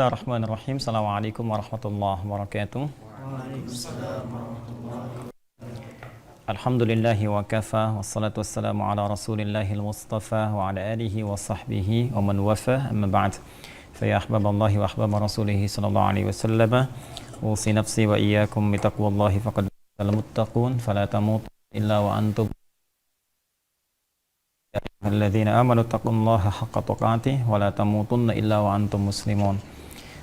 Bismillahirrahmanirrahim. Assalamualaikum warahmatullahi wabarakatuh. Alhamdulillahi wa kafa, wassalatu wassalamu ala rasulillahil mustafa wa ala alihi wa sahbihi wa man wafa, amma ba'd. Fa ya ahbaballahi wa ahbaba rasulihi sallallahu alaihi wasallam, usi nafsi wa iyyakum bi taqwallahi faqad al-muttaqun fala tamutunna illa wa antum alladzina amanu taqullaha haqqa tuqatih wa la tamutunna illa wa antum muslimun.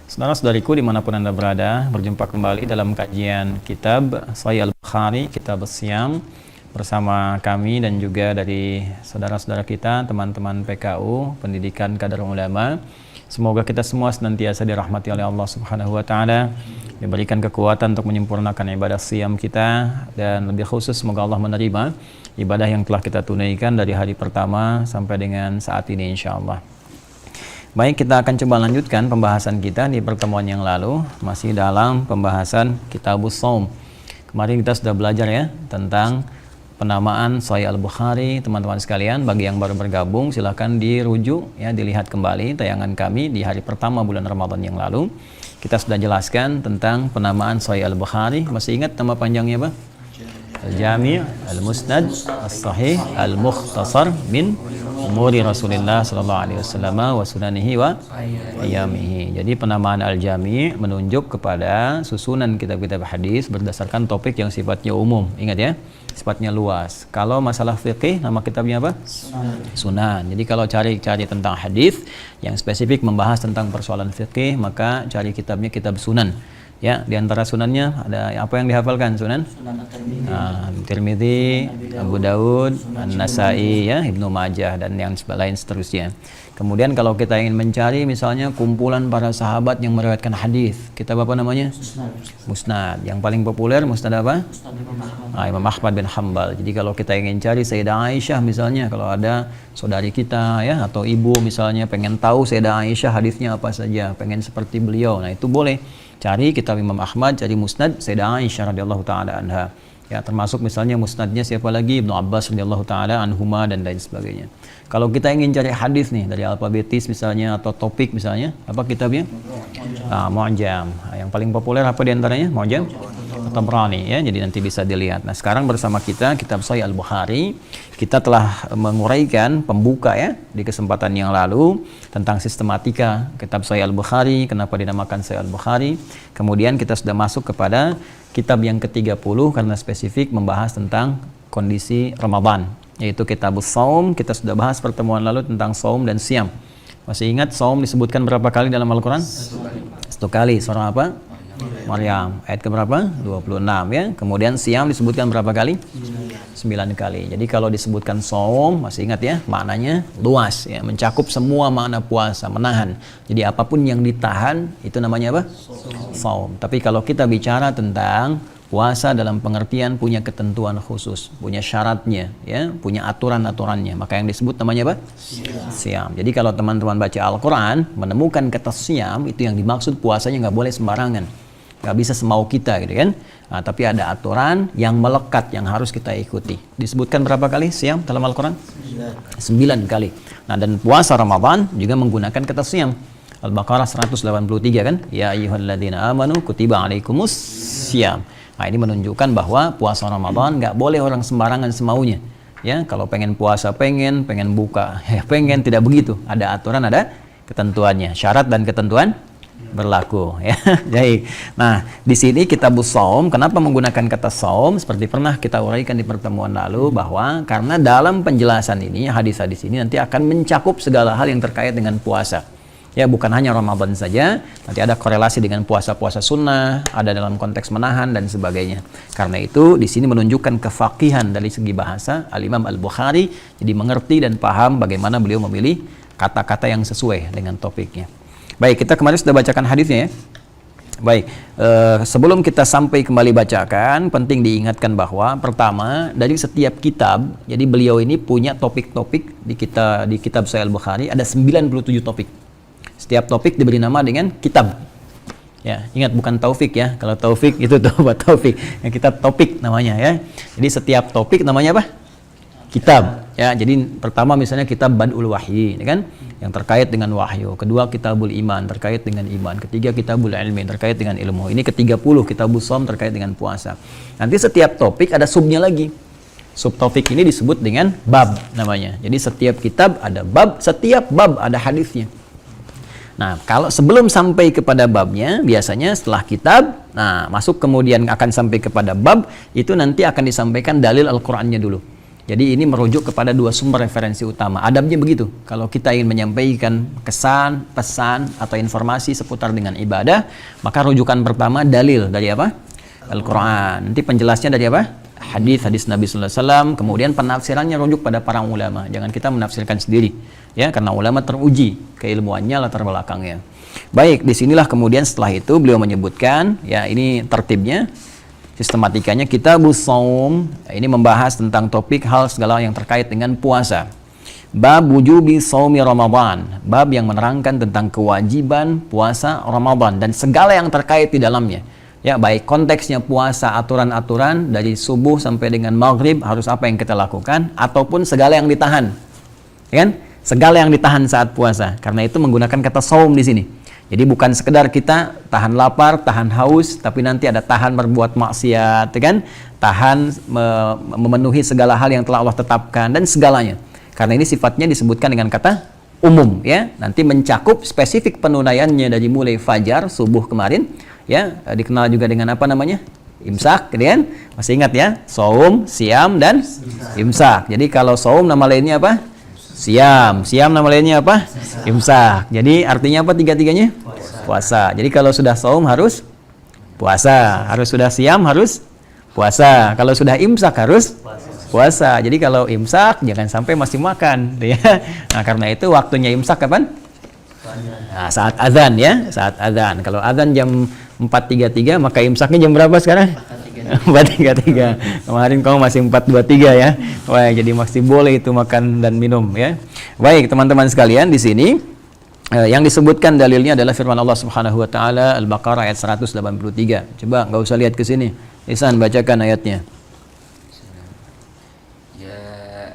Saudara-saudariku dimanapun Anda berada, berjumpa kembali dalam kajian kitab Sahih Al-Bukhari, Kitab As-Siyam, bersama kami dan juga dari saudara-saudara kita, teman-teman PKU, Pendidikan Kadar Ulama. Semoga kita semua senantiasa dirahmati oleh Allah Subhanahu wa taala, diberikan kekuatan untuk menyempurnakan ibadah siyam kita, dan lebih khusus semoga Allah menerima ibadah yang telah kita tunaikan dari hari pertama sampai dengan saat ini insyaallah. Baik, kita akan coba lanjutkan pembahasan kita di pertemuan yang lalu, masih dalam pembahasan Kitabus Shaum. Kemarin kita sudah belajar ya tentang penamaan Sahih Al-Bukhari. Teman-teman sekalian, bagi yang baru bergabung silahkan dirujuk ya, dilihat kembali tayangan kami di hari pertama bulan Ramadan yang lalu. Kita sudah jelaskan tentang penamaan Sahih Al-Bukhari. Masih ingat nama panjangnya apa? Al-Jami', Al-Musnad, As-Sahih, Al-Mukhtasar min Umuri Rasulullah sallallahu alaihi wasallam wa sunanihi wa ayyamihi. Jadi penamaan Al-Jami' menunjuk kepada susunan kitab-kitab hadis berdasarkan topik yang sifatnya umum. Ingat ya, sifatnya luas. Kalau masalah fikih, nama kitabnya apa? Sunan. Jadi kalau cari tentang hadis yang spesifik membahas tentang persoalan fikih, maka cari kitabnya kitab Sunan. Ya, di antara sunannya ada apa yang dihafalkan? Sunan Tirmidzi, Abu Daud, An-Nasai, ya, Ibnu Majah, dan yang lain seterusnya. Kemudian kalau kita ingin mencari misalnya kumpulan para sahabat yang meriwayatkan hadis, kitab apa namanya? Musnad. Yang paling populer Musnad apa? Imam Ahmad bin Hanbal. Jadi kalau kita ingin cari Sayyidah Aisyah misalnya, kalau ada saudari kita ya atau ibu misalnya pengen tahu Sayyidah Aisyah hadisnya apa saja, pengen seperti beliau, nah itu boleh cari kitab Imam Ahmad, cari Musnad Sayyidah Aisyah radhiyallahu taala anha. Ya, termasuk misalnya musnadnya siapa lagi? Ibnu Abbas radhiyallahu taala anhuma dan lain sebagainya. Kalau kita ingin cari hadis nih dari alfabetis misalnya atau topik misalnya, apa kitabnya? Mu'jam. Yang paling populer apa di antaranya? Mu'jam Tabrani ya. Jadi nanti bisa dilihat. Nah, sekarang bersama kita kitab Sahih Al-Bukhari. Kita telah menguraikan pembuka ya di kesempatan yang lalu tentang sistematika kitab Sahih Al-Bukhari, kenapa dinamakan Sahih Al-Bukhari. Kemudian kita sudah masuk kepada kitab yang ke-30 karena spesifik membahas tentang kondisi Ramadan, yaitu Kitabus Shaum. Kita sudah bahas pertemuan lalu tentang Shaum dan Siyam. Masih ingat Shaum disebutkan berapa kali dalam Al-Quran? Satu kali. Surah apa? Maryam. Ayat ke berapa? 26 ya. Kemudian Siyam disebutkan berapa kali? 9 kali. Jadi kalau disebutkan Shaum, masih ingat ya, maknanya luas ya, mencakup semua makna puasa, menahan. Jadi apapun yang ditahan itu namanya apa? Shaum. Tapi kalau kita bicara tentang puasa dalam pengertian punya ketentuan khusus, punya syaratnya ya, punya aturan-aturannya, maka yang disebut namanya apa? Siyam. Jadi kalau teman-teman baca Al-Quran menemukan kata Siyam, itu yang dimaksud puasanya nggak boleh sembarangan, nggak bisa semau kita gitu kan. Nah, tapi ada aturan yang melekat yang harus kita ikuti. Disebutkan berapa kali Siyam dalam Al-Quran? 9 kali. Nah, dan puasa Ramadan juga menggunakan kata Siyam. Al-Baqarah 183 kan? Ya ayyuhalladzina amanu kutiba alaikumus Siyam. Nah, ini menunjukkan bahwa puasa Ramadan nggak boleh orang sembarangan semaunya. Ya, kalau pengen puasa pengen buka ya pengen, tidak begitu. Ada aturan, ada ketentuannya, syarat dan ketentuan berlaku ya. Jadi, nah di sini Kitabus Shaum, kenapa menggunakan kata Shaum? Seperti pernah kita uraikan di pertemuan lalu bahwa karena dalam penjelasan ini hadis-hadis ini nanti akan mencakup segala hal yang terkait dengan puasa. Ya, bukan hanya Ramadan saja, nanti ada korelasi dengan puasa-puasa sunnah, ada dalam konteks menahan dan sebagainya. Karena itu di sini menunjukkan kefaqihan dari segi bahasa Al-Imam Al-Bukhari, jadi mengerti dan paham bagaimana beliau memilih kata-kata yang sesuai dengan topiknya. Baik, kita kemarin sudah bacakan hadisnya ya. Baik, sebelum kita sampai kembali bacakan, penting diingatkan bahwa pertama, dari setiap kitab, jadi beliau ini punya topik-topik di kitab Sahih Al-Bukhari, ada 97 topik. Setiap topik diberi nama dengan kitab. Ya, ingat bukan taufik ya. Kalau taufik itu taufik. Yang kitab topik namanya ya. Jadi setiap topik namanya apa? Kitab. Ya, jadi pertama misalnya kitab Badul Wahyi, ya kan? Yang terkait dengan wahyu. Kedua kitabul iman, terkait dengan iman. Ketiga kitabul ilmi, terkait dengan ilmu. Ini ke-30 kitabul shaum, terkait dengan puasa. Nanti setiap topik ada subnya lagi. Subtopik ini disebut dengan bab namanya. Jadi setiap kitab ada bab, setiap bab ada hadisnya. Nah, kalau sebelum sampai kepada babnya, biasanya setelah kitab, nah masuk kemudian akan sampai kepada bab, itu nanti akan disampaikan dalil Al-Qur'annya dulu. Jadi ini merujuk kepada dua sumber referensi utama. Adabnya begitu. Kalau kita ingin menyampaikan kesan, pesan, atau informasi seputar dengan ibadah, maka rujukan pertama dalil dari apa? Al-Quran. Nanti penjelasnya dari apa? Hadis Nabi Sallallahu Alaihi Wasallam. Kemudian penafsirannya rujuk pada para ulama. Jangan kita menafsirkan sendiri, ya, karena ulama teruji keilmuannya, latar belakangnya. Baik, disinilah kemudian setelah itu beliau menyebutkan, ya ini tertibnya. Sistematikanya Kitabus Shaum ini membahas tentang topik hal segala yang terkait dengan puasa. Bab wujubi shaumi Ramadan, bab yang menerangkan tentang kewajiban puasa Ramadan dan segala yang terkait di dalamnya. Ya, baik konteksnya puasa, aturan-aturan dari subuh sampai dengan maghrib harus apa yang kita lakukan, ataupun segala yang ditahan. Ya kan? Segala yang ditahan saat puasa. Karena itu menggunakan kata shaum di sini. Jadi bukan sekedar kita tahan lapar, tahan haus, tapi nanti ada tahan berbuat maksiat, kan? Tahan memenuhi segala hal yang telah Allah tetapkan dan segalanya. Karena ini sifatnya disebutkan dengan kata umum, ya. Nanti mencakup spesifik penunaiannya dari mulai fajar subuh kemarin, ya, dikenal juga dengan apa namanya? Imsak, kan? Masih ingat ya? Shaum, siam dan imsak. Jadi kalau shaum nama lainnya apa? Siam nama lainnya apa? Imsak. Jadi artinya apa tiga-tiganya? Puasa. Jadi kalau sudah shaum harus puasa, harus sudah siam harus puasa, kalau sudah imsak harus puasa. Jadi kalau imsak jangan sampai masih makan, ya. Nah, karena itu waktunya imsak kapan? Nah, saat azan, ya, saat azan. Kalau azan jam 4.33, maka imsaknya jam berapa sekarang? 4.33. Kemarin kamu masih 4.23 ya. Wah, jadi masih boleh itu makan dan minum, ya. Baik, teman-teman sekalian, di sini yang disebutkan dalilnya adalah firman Allah Subhanahu wa taala Al-Baqarah ayat 183. Coba enggak usah lihat ke sini. Ihsan bacakan ayatnya. Ya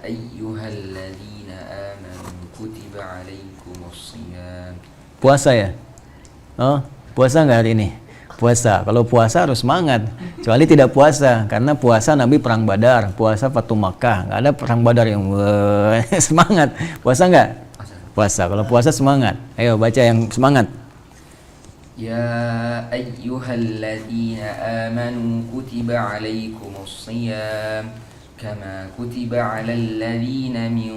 ayyuhalladzina amanu kutiba alaikumusshiyam. Puasa ya? Oh, puasa enggak hari ini? Puasa. Kalau puasa harus semangat. Kecuali tidak puasa, karena puasa Nabi perang Badar, puasa Fatu Makkah, nggak ada perang Badar yang semangat. Puasa nggak? Puasa. Kalau puasa semangat. Ayo baca yang semangat. Ya ayyuhalladzina amanu kutiba alaikumusshiyam kama kutiba alal ladzina min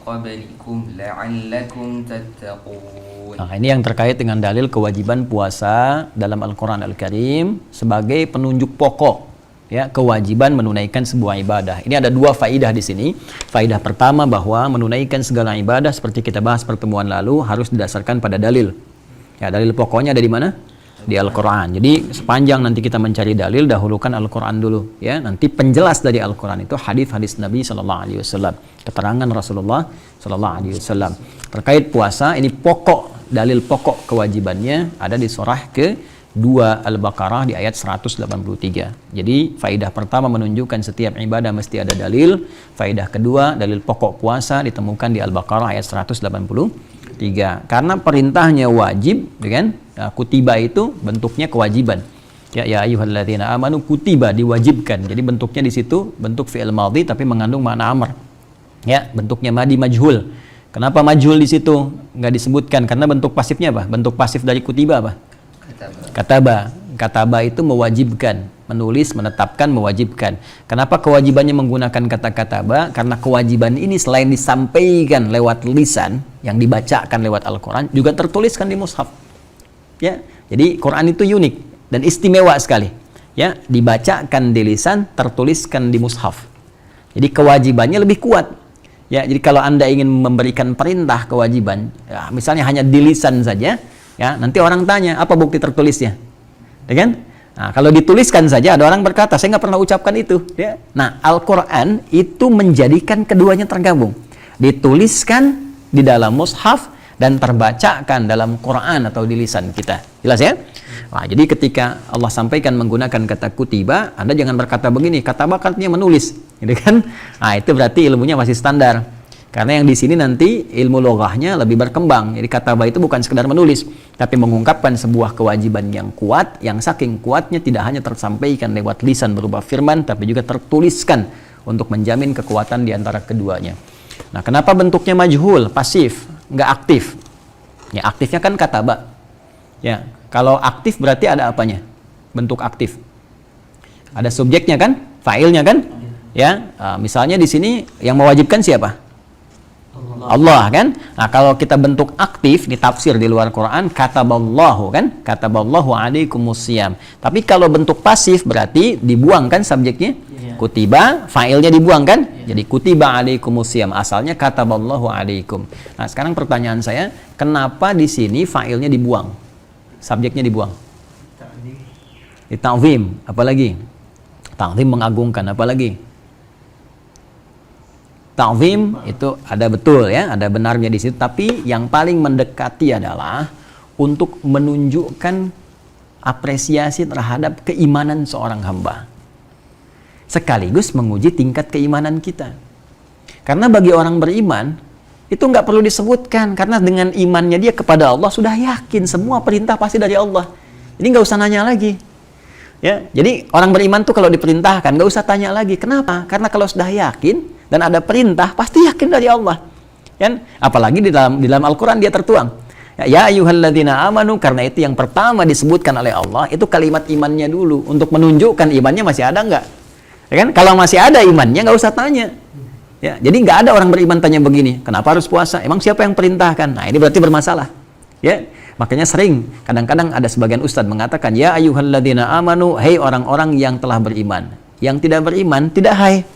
qablikum la'allakum tattaqun. Nah, ini yang terkait dengan dalil kewajiban puasa dalam Al-Quran Al-Karim sebagai penunjuk pokok, ya, kewajiban menunaikan sebuah ibadah. Ini ada dua faidah di sini. Faidah pertama bahwa menunaikan segala ibadah seperti kita bahas pertemuan lalu harus didasarkan pada dalil. Ya, dalil pokoknya ada di mana? Di Al-Quran. Jadi sepanjang nanti kita mencari dalil, dahulukan Al-Quran dulu, ya. Nanti penjelas dari Al-Quran itu hadis-hadis Nabi SAW, keterangan Rasulullah SAW terkait puasa. Ini pokok, dalil pokok kewajibannya ada di surah ke-2 Al-Baqarah di ayat 183. Jadi faidah pertama menunjukkan setiap ibadah mesti ada dalil. Faidah kedua, dalil pokok puasa ditemukan di Al-Baqarah ayat 183. Karena perintahnya wajib, kan? Nah, kutiba itu bentuknya kewajiban. Ya ayyuhalladzina amanu kutiba, diwajibkan. Jadi bentuknya di situ bentuk fi'il madhi tapi mengandung makna amr. Ya, bentuknya madi majhul. Kenapa majhul di situ? Nggak disebutkan karena bentuk pasifnya apa? Bentuk pasif dari kutiba apa? Kataba. Kataba itu mewajibkan, menulis, menetapkan, mewajibkan. Kenapa kewajibannya menggunakan kata kataba? Karena kewajiban ini selain disampaikan lewat lisan, yang dibacakan lewat Al-Quran, juga tertuliskan di mushaf. Ya, jadi Quran itu unik dan istimewa sekali. Ya, dibacakan di lisan, tertuliskan di mushaf. Jadi kewajibannya lebih kuat. Ya, jadi kalau Anda ingin memberikan perintah kewajiban, ya, misalnya hanya di lisan saja, ya, nanti orang tanya, apa bukti tertulisnya? Ya kan? Nah, kalau dituliskan saja, ada orang berkata, saya nggak pernah ucapkan itu. Ya. Nah, Al-Quran itu menjadikan keduanya tergabung. Dituliskan di dalam mushaf, dan terbacakan dalam Quran atau di lisan kita. Jelas ya? Nah, jadi ketika Allah sampaikan menggunakan kata kutiba, Anda jangan berkata begini, kataba artinya menulis, gitu kan? Nah, itu berarti ilmunya masih standar. Karena yang di sini nanti ilmu loghahnya lebih berkembang. Jadi kataba itu bukan sekedar menulis, tapi mengungkapkan sebuah kewajiban yang kuat, yang saking kuatnya tidak hanya tersampaikan lewat lisan berupa firman, tapi juga tertuliskan untuk menjamin kekuatan di antara keduanya. Nah, kenapa bentuknya majhul, pasif, nggak aktif? Ya, aktifnya kan kataba. Ya, kalau aktif berarti ada apanya? Bentuk aktif. Ada subjeknya kan? Fa'ilnya kan? Ya, misalnya di sini yang mewajibkan siapa? Allah kan? Nah, kalau kita bentuk aktif di tafsir di luar Quran, kataballahu kan? Kataballahu alaikumusiyam. Tapi kalau bentuk pasif berarti dibuang kan subjeknya? Kutiba, fa'ilnya dibuang kan? Jadi kutiba alaikumusiyam, asalnya kataballahu alaikum. Nah, sekarang pertanyaan saya, kenapa di sini fa'ilnya dibuang? Subjeknya dibuang? Ta'zim, apalagi? Ta'zim mengagungkan, apalagi? Ta'zim itu ada betul ya, ada benarnya di situ, tapi yang paling mendekati adalah untuk menunjukkan apresiasi terhadap keimanan seorang hamba. Sekaligus menguji tingkat keimanan kita. Karena bagi orang beriman, itu nggak perlu disebutkan, karena dengan imannya dia kepada Allah sudah yakin semua perintah pasti dari Allah. Jadi nggak usah nanya lagi. Ya, jadi orang beriman tuh kalau diperintahkan nggak usah tanya lagi. Kenapa? Karena kalau sudah yakin dan ada perintah, pasti yakin dari Allah. Kan? Apalagi di dalam Al-Quran dia tertuang. Ya ayyuhalladzina amanu, karena itu yang pertama disebutkan oleh Allah, itu kalimat imannya dulu. Untuk menunjukkan imannya masih ada nggak? Ya kan? Kalau masih ada imannya, nggak usah tanya. Ya, jadi nggak ada orang beriman tanya begini, kenapa harus puasa? Emang siapa yang perintahkan? Nah, ini berarti bermasalah. Ya, makanya sering, kadang-kadang ada sebagian ustadz mengatakan, ya ayyuhalladzina amanu, hei orang-orang yang telah beriman. Yang tidak beriman, tidak hai.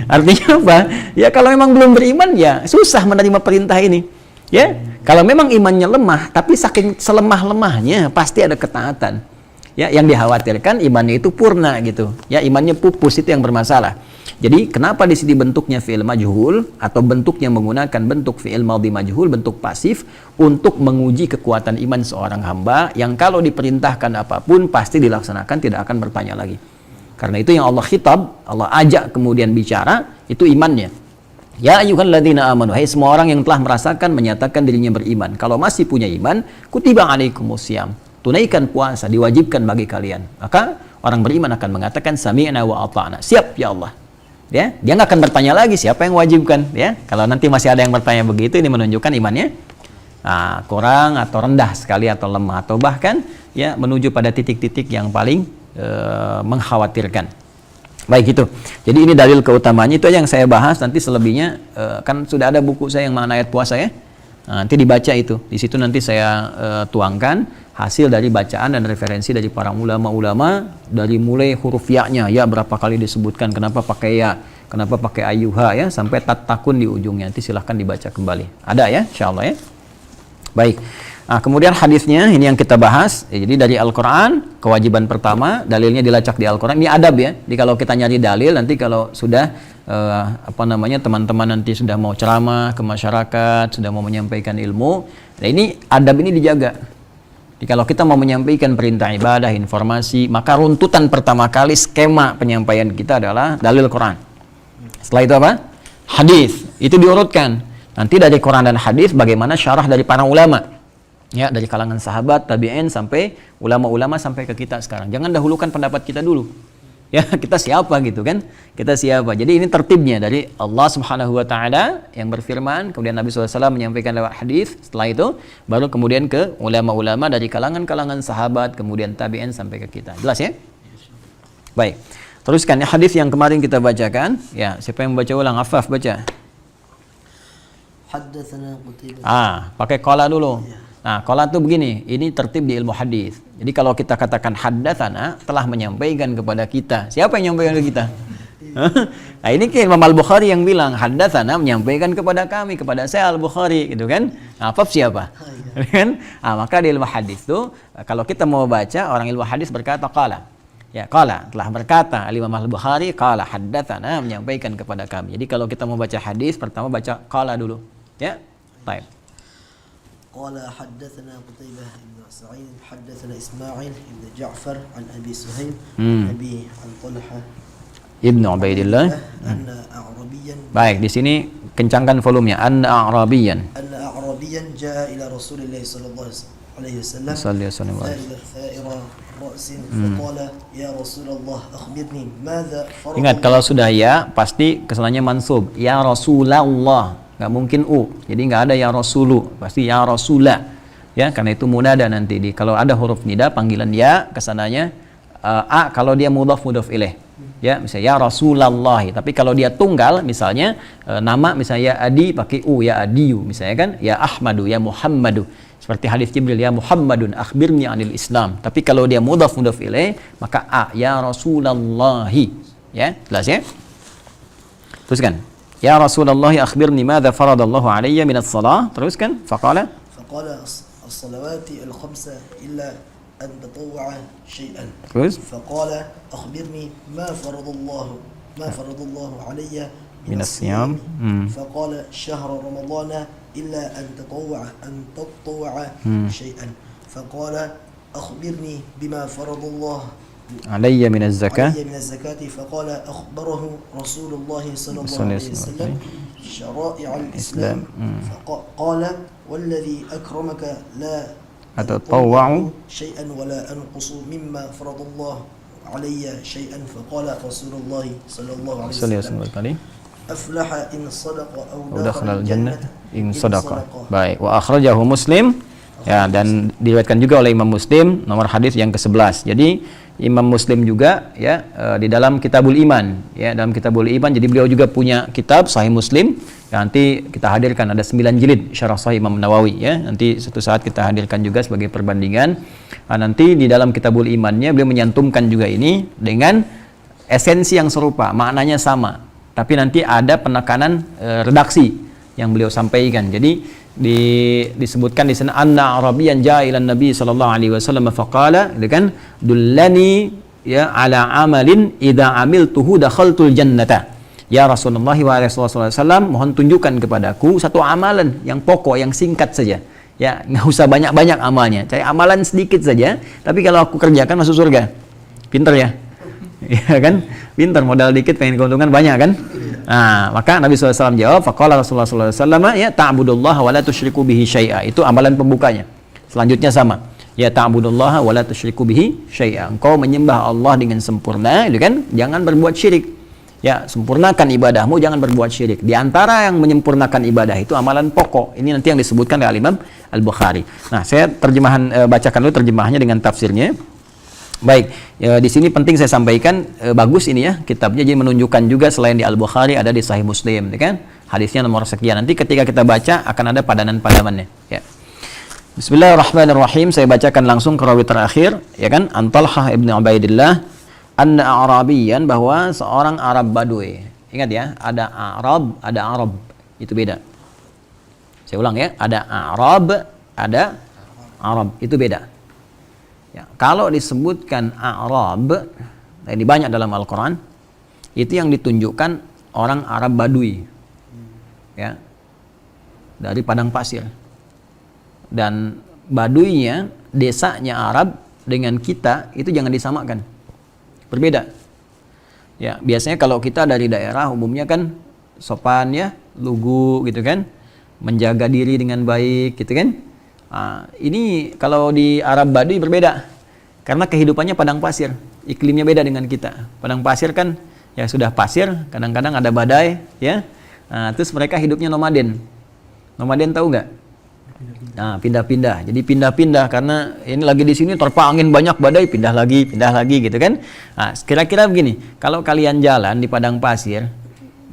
Artinya apa? Ya kalau memang belum beriman ya susah menerima perintah ini. Ya, kalau memang imannya lemah, tapi saking selemah-lemahnya pasti ada ketaatan. Ya, yang dikhawatirkan imannya itu purna gitu. Ya, imannya pupus, itu yang bermasalah. Jadi kenapa di sini bentuknya fi'il majhul atau bentuknya menggunakan bentuk fi'il madhi majhul, bentuk pasif untuk menguji kekuatan iman seorang hamba yang kalau diperintahkan apapun pasti dilaksanakan, tidak akan bertanya lagi. Karena itu yang Allah khitab, Allah ajak kemudian bicara, itu imannya. Ya ayyuhalladzina amanu, hai semua orang yang telah merasakan menyatakan dirinya beriman. Kalau masih punya iman, kutiba alaikumusiyam, tunaikan puasa, diwajibkan bagi kalian. Maka orang beriman akan mengatakan sami'na wa ata'na, siap ya Allah. Ya, dia nggak akan bertanya lagi siapa yang wajibkan. Ya, kalau nanti masih ada yang bertanya begitu, ini menunjukkan imannya kurang atau rendah sekali atau lemah atau bahkan ya menuju pada titik-titik yang paling mengkhawatirkan. Baik itu. Jadi ini dalil keutamanya, itu aja yang saya bahas. Nanti selebihnya kan sudah ada buku saya yang mengenai ayat puasa ya. Nanti dibaca itu. Di situ nanti saya tuangkan hasil dari bacaan dan referensi dari para ulama-ulama dari mulai huruf ya-nya, ya berapa kali disebutkan, kenapa pakai ya, kenapa pakai ayyuha ya, sampai tatakun di ujungnya. Nanti silahkan dibaca kembali. Ada ya, insyaallah ya. Baik. Nah, kemudian hadisnya ini yang kita bahas. Jadi dari Al-Quran, kewajiban pertama, dalilnya dilacak di Al-Quran. Ini adab ya. Jadi kalau kita nyari dalil, nanti kalau sudah teman-teman nanti sudah mau ceramah ke masyarakat, sudah mau menyampaikan ilmu, nah ini adab ini dijaga. Jadi kalau kita mau menyampaikan perintah ibadah, informasi, maka runtutan pertama kali skema penyampaian kita adalah dalil Quran. Setelah itu apa? Hadis. Itu diurutkan. Nanti dari Quran dan hadis bagaimana syarah dari para ulama. Ya, dari kalangan sahabat, tabi'in sampai ulama-ulama sampai ke kita sekarang. Jangan dahulukan pendapat kita dulu. Ya, kita siapa gitu kan? Kita siapa? Jadi ini tertibnya dari Allah Subhanahu wa taala yang berfirman, kemudian Nabi SAW menyampaikan lewat hadis, setelah itu baru kemudian ke ulama-ulama dari kalangan-kalangan sahabat, kemudian tabi'in sampai ke kita. Jelas ya? Baik. Teruskan ya hadis yang kemarin kita bacakan. Ya, siapa yang baca ulang? Affaf baca. Haddatsana Qutaibah. Pakai qala dulu. Nah, qala itu begini, ini tertib di ilmu hadis. Jadi kalau kita katakan haddatsana, telah menyampaikan kepada kita. Siapa yang menyampaikan ke kita? Nah, ini kan Imam Al-Bukhari yang bilang haddatsana, menyampaikan kepada kami, kepada saya Al-Bukhari gitu kan. Nah, Affaf siapa? Kan? Nah, maka di ilmu hadis itu kalau kita mau baca, orang ilmu hadis berkata qala. Ya, qala telah berkata Imam Al-Bukhari, qala haddatsana, menyampaikan kepada kami. Jadi kalau kita mau baca hadis, pertama baca qala dulu. Ya. Baik. قال حدثنا قتيبة بن سعيد حدثنا إسماعيل بن جعفر عن أبي سهيل أبي عن طلحة Ibnu Ubaidillah. أن أعرابيا Baik, di sini kencangkan volumenya. Anna A'rabiyan. أن أعرابيا جاء إلى رسول الله صلى الله عليه وسلم Sallallahu alaihi wasallam. ثائر رأس فقال يا رسول الله أخبرني ماذا فرض Ingat, kalau sudah ya pasti kesannya mansub. Ya Rasulullah, nggak mungkin jadi nggak ada ya Rasulu, pasti ya Rasulah, ya, karena itu munada nanti. Kalau ada huruf nida panggilan ya kesananya kalau dia mudhaf ilaih, ya, misalnya ya Rasulullah. Tapi kalau dia tunggal, misalnya nama misalnya ya Adi pakai ya Adiyu, misalnya kan ya Ahmadu, ya Muhammadu, seperti hadis Jibril, ya Muhammadun akhbirni anil Islam. Tapi kalau dia mudhaf ilaih, maka ya Rasulullahi, ya, jelas ya. Teruskan. Ya Rasulullah akhbirni madza faradallahu alayya min as-salah. Teruskan. Faqala الصلوات الخمسة إلا أن تطوع شيئا. Terus. فقال أخبرني ما فرض الله علي من الصيام. فقال شهر رمضان إلا أن تطوع شيئا. فقال أخبرني بما فرض الله alayya min az-zakah. علي من الزكاة. فقال أخبره رسول الله صلى الله عليه وسلم شرائع الإسلام. فقال والذي أكرمك لا أتطوع شيئا ولا أنقص مما فرض الله علي شيئا. فقال رسول الله صلى الله عليه وسلم أفلح إن صدق أو دخل الجنة إن صدق. Baik, wa akhrajahu Muslim, ya, dan diriwayatkan juga oleh Imam Muslim, nomor hadis yang ke-11. Jadi Imam Muslim juga, ya, di dalam Kitabul Iman, ya, dalam Kitabul Iman. Jadi beliau juga punya kitab Sahih Muslim. Ya, nanti kita hadirkan, ada 9 jilid syarah Sahih Imam Nawawi, ya. Nanti suatu saat kita hadirkan juga sebagai perbandingan. Nanti di dalam Kitabul Imannya beliau menyantumkan juga ini dengan esensi yang serupa, maknanya sama. Tapi nanti ada penekanan redaksi yang beliau sampaikan. Jadi disebutkan di sana anna arabiyan jaa ila nabi sallallahu alaihi wasallam faqala, gitu kan, dullani ya ala amalin idza amiltuhu dakhaltul jannata. Ya Rasulullah wa Rasulullah sallallahu, mohon tunjukkan kepadaku satu amalan yang pokok, yang singkat saja, ya, nggak usah banyak-banyak amalnya, cari amalan sedikit saja, tapi kalau aku kerjakan masuk surga. Pinter ya. Ya kan, pintar, modal dikit pengen keuntungan banyak kan. Nah, maka Nabi SAW jawab, faqala Rasulullah SAW, ya ta'budullaha wa la tusyriku bihi syai'a. Itu amalan pembukanya. Selanjutnya sama, ya ta'budullaha wa la tusyriku bihi syai'a. Engkau menyembah Allah dengan sempurna, itu kan, jangan berbuat syirik. Ya, sempurnakan ibadahmu, jangan berbuat syirik. Di antara yang menyempurnakan ibadah itu amalan pokok. Ini nanti yang disebutkan oleh Imam Al-Bukhari. Nah, saya bacakan dulu terjemahannya dengan tafsirnya. Baik, ya, di sini penting saya sampaikan, bagus ini ya kitabnya, jadi menunjukkan juga selain di Al-Bukhari ada di Sahih Muslim, ya kan? Hadisnya nomor sekian. Nanti ketika kita baca akan ada padanan-padamannya, ya. Bismillahirrahmanirrahim. Saya bacakan langsung ke rawi terakhir, ya kan? An Talhah ibn Ubaidillah anna A'rabiyan, bahwa seorang Arab Badui. Ingat ya, ada Arab, itu beda. Saya ulang ya, ada Arab, ada Arab, itu beda. Ya, kalau disebutkan A'rab, nah ini banyak dalam Al-Quran, itu yang ditunjukkan orang Arab Badui, ya, dari padang pasir. Dan Baduinya, desanya Arab dengan kita itu jangan disamakan, berbeda. Ya, biasanya kalau kita dari daerah umumnya kan sopan ya, lugu gitu kan, menjaga diri dengan baik gitu kan. Nah, ini kalau di Arab Badui berbeda, karena kehidupannya padang pasir, iklimnya beda dengan kita. Padang pasir kan ya sudah pasir, kadang-kadang ada badai, ya. Nah, terus mereka hidupnya nomaden. Nomaden tahu nggak? Nah, pindah-pindah. Jadi pindah-pindah karena ini lagi di sini terpa angin banyak badai, pindah lagi gitu kan. Nah, kira-kira begini, kalau kalian jalan di padang pasir,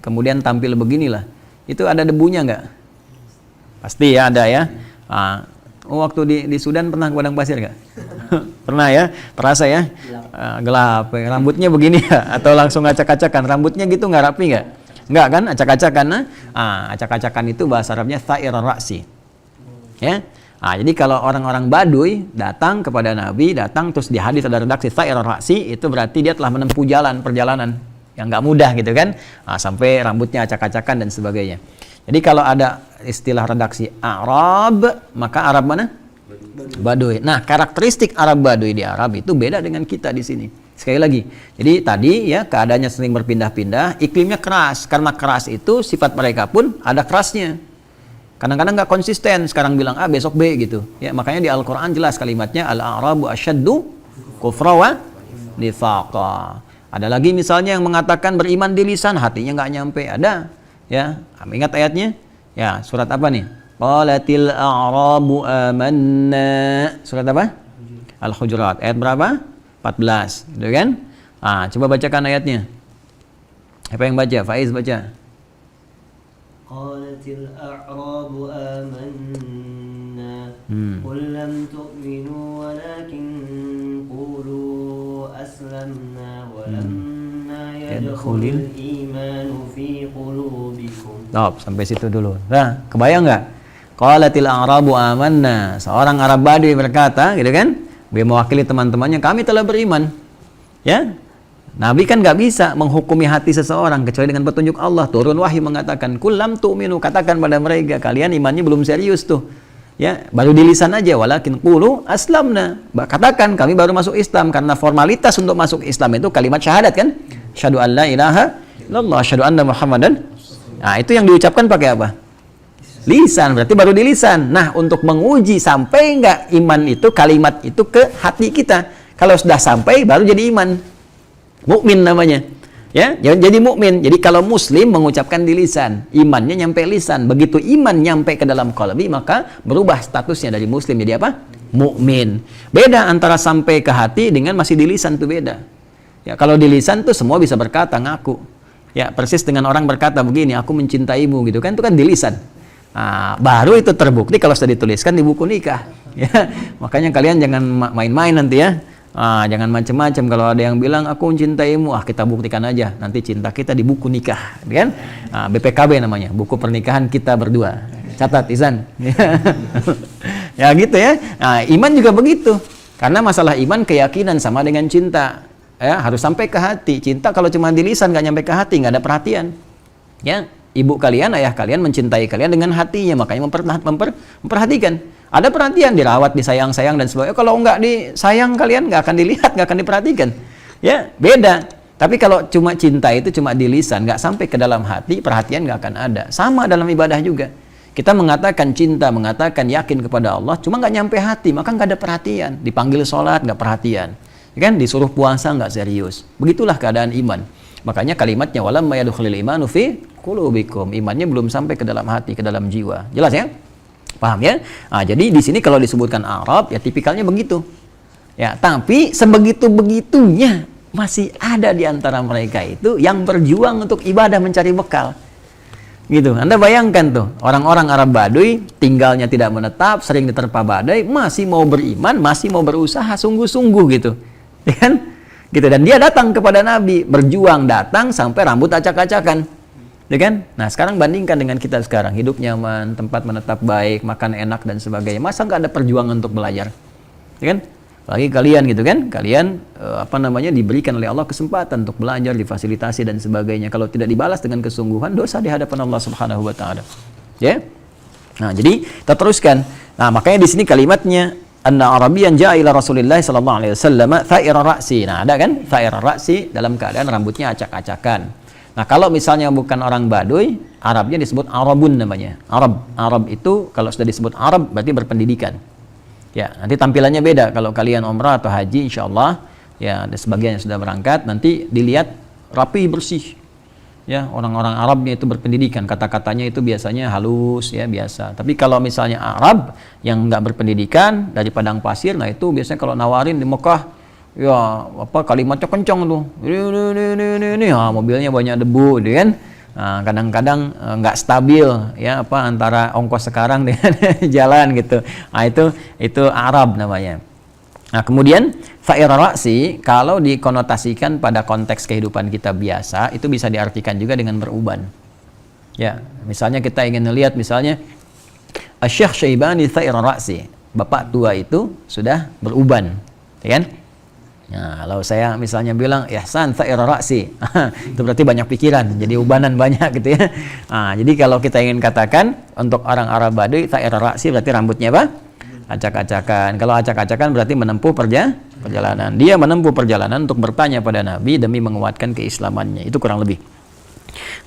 kemudian tampil beginilah, itu ada debunya nggak? Pasti ya ada ya. Nah, waktu di Sudan pernah ke padang pasir nggak? Pernah ya, terasa ya, gelap, rambutnya begini ya, atau langsung acak-acakan, rambutnya gitu nggak rapi nggak? Nggak kan, acak-acakan. Acak-acakan itu bahasa Arabnya tha'ir ra'si, ya. Jadi kalau orang-orang Baduy datang kepada Nabi, terus di hadis ada redaksi tha'ir ra'si, itu berarti dia telah menempuh perjalanan yang nggak mudah gitu kan, sampai rambutnya acak-acakan dan sebagainya. Jadi kalau ada istilah redaksi Arab, maka Arab mana? Baduy. Nah, karakteristik Arab Baduy di Arab itu beda dengan kita di sini. Sekali lagi, jadi tadi ya keadaannya sering berpindah-pindah, iklimnya keras. Karena keras itu sifat mereka pun ada kerasnya. Kadang-kadang nggak konsisten, sekarang bilang A, besok B gitu. Ya, makanya di Al-Quran jelas kalimatnya Al-A'rabu asyaddu kufra wa nifaqa. Ada lagi misalnya yang mengatakan beriman di lisan, hatinya nggak nyampe. Ada. Ya, ingat ayatnya? Ya, surat apa nih? Qalatil a'rabu amanna. Surat apa? Al-Hujurat. Ayat berapa? 14, gitu kan? Ah, coba bacakan ayatnya. Apa yang baca? Faiz baca. Qalatil a'rabu amanna qul lam tu'minu walakin qulu aslamna walamma yadkhulul imanu fi qulubikum. Sampai situ dulu. Nah, kebayang nggak? Qalatil a'rabu amanna. Seorang Arab Badui berkata, gitu kan? Dia mewakili teman-temannya, kami telah beriman. Ya, Nabi kan nggak bisa menghukumi hati seseorang kecuali dengan petunjuk Allah. Turun wahyu mengatakan, kulam tu'minu, katakan pada mereka, kalian imannya belum serius tuh. Ya, baru di lisan aja, walakin qulu aslamna. Katakan kami baru masuk Islam, karena formalitas untuk masuk Islam itu kalimat syahadat kan? Asyhadu an la ilaha illallah, asyhadu anna Muhammadan. Nah, itu yang diucapkan pakai apa? Lisan, berarti baru di lisan. Nah, untuk menguji sampai enggak iman itu, kalimat itu ke hati kita. Kalau sudah sampai, baru jadi iman. Mukmin namanya. Ya, jadi mukmin. Jadi kalau muslim mengucapkan di lisan, imannya nyampe lisan. Begitu iman nyampe ke dalam qalbi, maka berubah statusnya dari muslim jadi apa? Mukmin. Beda antara sampai ke hati dengan masih di lisan, itu beda. Ya, kalau di lisan tuh semua bisa berkata, ngaku. Ya, persis dengan orang berkata begini, aku mencintaimu gitu kan, itu kan di lisan. Nah, baru itu terbukti kalau sudah dituliskan di buku nikah. Ya, makanya kalian jangan main-main nanti ya. Jangan macam-macam. Kalau ada yang bilang aku mencintaimu, kita buktikan aja. Nanti cinta kita di buku nikah, kan? BPKB namanya, buku pernikahan kita berdua. Catat, Izan. Ya gitu ya. Nah, iman juga begitu. Karena masalah iman keyakinan sama dengan cinta. Ya, harus sampai ke hati. Cinta kalau cuma di lisan nggak nyampe ke hati, nggak ada perhatian. Ya. Ibu kalian, ayah kalian mencintai kalian dengan hatinya, makanya memperhatikan. Ada perhatian, dirawat, disayang-sayang dan sebagainya. Kalau enggak disayang kalian, nggak akan dilihat, nggak akan diperhatikan. Ya, beda. Tapi kalau cuma cinta itu cuma di lisan, nggak sampai ke dalam hati, perhatian nggak akan ada. Sama dalam ibadah juga. Kita mengatakan cinta, mengatakan yakin kepada Allah, cuma nggak nyampe hati, maka nggak ada perhatian. Dipanggil sholat, nggak perhatian. Kan? Disuruh puasa, nggak serius. Begitulah keadaan iman. Makanya kalimatnya walamma yadkhulul imanu fi qulubikum. Imannya belum sampai ke dalam hati, ke dalam jiwa. Jelas ya? Paham ya? Nah, jadi di sini kalau disebutkan Arab ya tipikalnya begitu. Ya, tapi sebegitu-begitunya masih ada di antara mereka itu yang berjuang untuk ibadah mencari bekal. Gitu. Anda bayangkan tuh, orang-orang Arab Baduy tinggalnya tidak menetap, sering diterpa badai, masih mau beriman, masih mau berusaha sungguh-sungguh gitu. Ya kan? Gitu, dan dia datang kepada Nabi, berjuang datang sampai rambut acak-acakan, ya kan? Nah, sekarang bandingkan dengan kita sekarang, hidup nyaman, tempat menetap baik, makan enak dan sebagainya. Masa nggak ada perjuangan untuk belajar, ya kan? Lagi kalian gitu kan, kalian diberikan oleh Allah kesempatan untuk belajar, difasilitasi dan sebagainya. Kalau tidak dibalas dengan kesungguhan, dosa di hadapan Allah Subhanahu Wa Taala, ya. Nah, jadi kita teruskan. Nah, makanya di sini kalimatnya anna Arabiyan ja'a ila Rasulillah sallallahu alaihi wasallam tha'ira ra'si. Nah, ada kan? Tha'ira ra'si dalam keadaan rambutnya acak-acakan. Nah, kalau misalnya bukan orang Baduy, Arabnya disebut Arabun namanya. Arab itu kalau sudah disebut Arab berarti berpendidikan. Ya, nanti tampilannya beda. Kalau kalian umrah atau haji insyaallah ya, ada sebagian yang sudah berangkat, nanti dilihat rapi bersih. Ya, orang-orang Arabnya itu berpendidikan, kata-katanya itu biasanya halus ya, biasa. Tapi kalau misalnya Arab yang nggak berpendidikan dari padang pasir, nah itu biasanya kalau nawarin di Mekah ya kalimatnya kencang tuh. Ini mobilnya banyak debu, gitu kan. Nah, kadang-kadang nggak stabil ya antara ongkos sekarang dengan jalan gitu. Nah, itu Arab namanya. Nah, kemudian fa'ira ra'si kalau dikonotasikan pada konteks kehidupan kita biasa itu bisa diartikan juga dengan beruban. Ya, misalnya kita ingin melihat misalnya Asy-Syaikh Syaibani fa'ira ra'si, bapak tua itu sudah beruban, ya kan? Nah, kalau saya misalnya bilang ihsan tha'ira ra'si, itu berarti banyak pikiran, jadi ubanan banyak gitu ya. Nah, jadi kalau kita ingin katakan untuk orang Arab Baduy tha'ira ra'si berarti rambutnya apa? Acak-acakan. Kalau acak-acakan berarti menempuh perjalanan. Dia menempuh perjalanan untuk bertanya pada Nabi demi menguatkan keislamannya. Itu kurang lebih.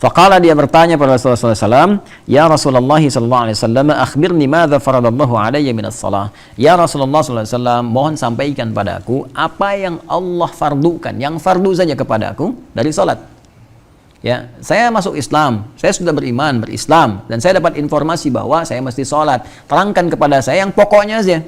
Faqala, dia bertanya pada Rasulullah SAW, ya Rasulullah SAW, akhbirni madza faradallahu alayya minas salah. Ya Rasulullah SAW, mohon sampaikan padaku apa yang Allah fardukan, yang fardu saja kepadaku dari salat. Ya, saya masuk Islam, saya sudah beriman, berislam, dan saya dapat informasi bahwa saya mesti salat. Terangkan kepada saya yang pokoknya aja.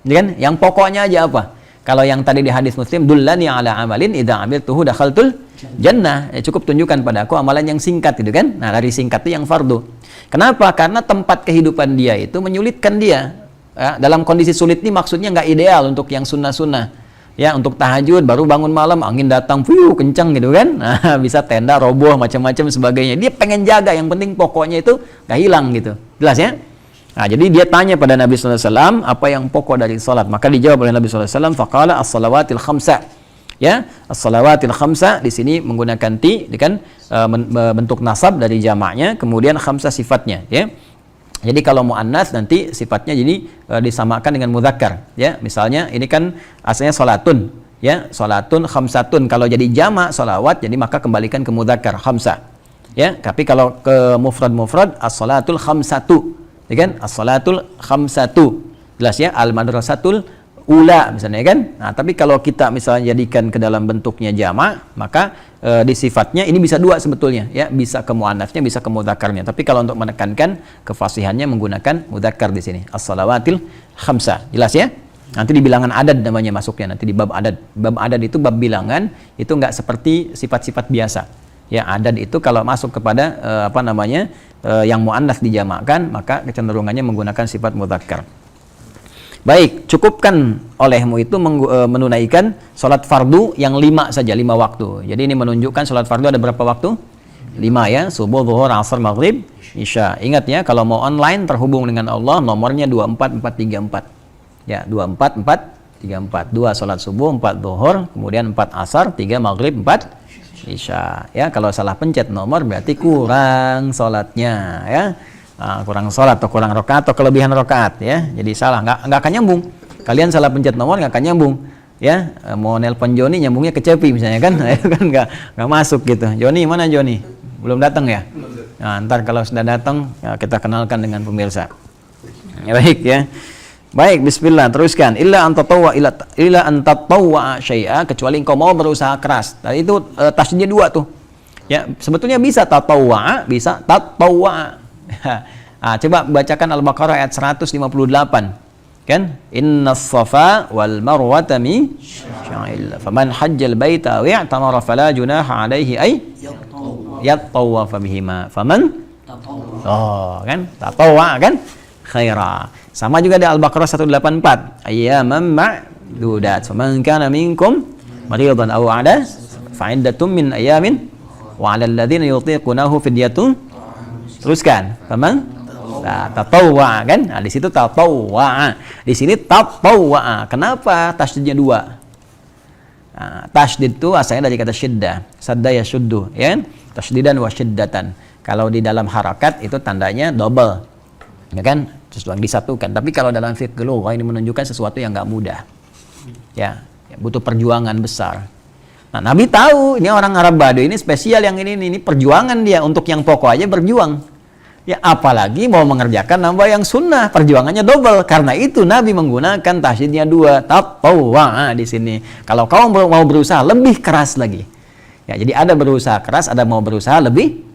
Kan? Yang pokoknya aja apa? Kalau yang tadi di hadis Muslim, dullani ala amalin idza amiltuhu dakhaltul jannah, cukup tunjukkan padaku amalan yang singkat itu kan. Nah, dari singkat itu yang fardu. Kenapa? Karena tempat kehidupan dia itu menyulitkan dia. Ya, dalam kondisi sulit ini maksudnya nggak ideal untuk yang sunnah-sunnah. Ya, untuk tahajud baru bangun malam angin datang, kencang gitu kan. Nah, bisa tenda roboh macam-macam sebagainya. Dia pengen jaga, yang penting pokoknya itu nggak hilang gitu. Jelas ya? Nah, jadi dia tanya pada Nabi SAW apa yang pokok dari salat. Maka dijawab oleh Nabi SAW, faqala as-salawatil khamsa. Ya, as-salawatil khamsa di sini menggunakan ti, kan bentuk nasab dari jamaknya, kemudian khamsa sifatnya, ya. Jadi kalau muannas nanti sifatnya jadi disamakan dengan mudzakkar, ya. Misalnya ini kan asalnya salatun, ya, salatun khamsatun. Kalau jadi jamak salawat, jadi maka kembalikan ke mudzakkar khamsa. Ya, tapi kalau ke mufrad as-salatul khamsatu, ya kan? As-salatul khamsatu. Jelas ya, al-madrasatul ula misalnya kan. Nah, tapi kalau kita misalnya jadikan ke dalam bentuknya jamak, maka di sifatnya ini bisa dua sebetulnya, ya, bisa ke muannasnya, bisa ke mudzakarnya. Tapi kalau untuk menekankan kefasihannya menggunakan mudzakar di sini. As-salawatil khamsa. Jelas ya? Nanti di bilangan adad namanya masuknya, nanti di bab adad. Bab adad itu bab bilangan, itu enggak seperti sifat-sifat biasa. Ya, adad itu kalau masuk kepada yang muannas dijamakkan, maka kecenderungannya menggunakan sifat mudzakkar. Baik, cukupkan olehmu itu menunaikan sholat fardu yang 5 saja, 5 waktu. Jadi ini menunjukkan sholat fardu ada berapa waktu? 5 ya, subuh, zuhur, asar, maghrib, isya. Ingat ya, kalau mau online terhubung dengan Allah, nomornya 24434. Ya, 24434. 2 sholat subuh, 4 zuhur, kemudian 4 asar, 3 maghrib, 4 isya. Ya, kalau salah pencet nomor berarti kurang sholatnya, ya. Kurang sholat atau kurang rakaat atau kelebihan rakaat, ya. Jadi salah, nggak akan nyambung. Kalian salah pencet nomor nggak akan nyambung, ya. Mau nelpon Joni nyambungnya ke Cepi misalnya kan, kan nggak masuk gitu. Joni mana Joni? Belum datang ya? Nah, ntar kalau sudah datang ya, kita kenalkan dengan pemirsa. Ya, baik ya. Baik, bismillah, teruskan. Illa antatawwa syai'a, kecuali engkau mau berusaha keras. Tadi itu tasnya 2 tuh. Ya, sebetulnya bisa tatawwa, bisa tatawwa. Coba bacakan Al-Baqarah ayat 158. Kan? Innas safa wal marwata min sya'illah. Faman hajjal baita wa i'tamara fala junaha alaihi ay yattawaf bihima. Faman kan? Tatawwa kan? Khaira. Sama juga di Al-Baqarah 184. Ayyaman ma'dudat. Faman kana minkum maridan aw 'ala fa'iddatun min ayamin wa 'alal ladzina yutiqunahu fidyatun. Teruskan, paman? Tatawwa kan? Nah, di situ tatawwa. Di sini tatawwa. Kenapa tasydidnya 2? Tasydid itu asalnya dari kata syiddah. Sadda yashuddu, ya kan? Tasdidan wa syiddatan. Kalau di dalam harakat itu tandanya double. Ya kan? Sesuatu yang disatukan. Tapi kalau dalam fiqh lughah ini menunjukkan sesuatu yang enggak mudah. Ya, butuh perjuangan besar. Nah, Nabi tahu ini orang Arab Baduy ini spesial yang ini perjuangan dia untuk yang pokok aja berjuang. Ya, apalagi mau mengerjakan nambah yang sunnah, perjuangannya double. Karena itu Nabi menggunakan tasydidnya 2, tatawwa di sini. Kalau kau mau berusaha lebih keras lagi. Ya, jadi ada berusaha keras, ada mau berusaha lebih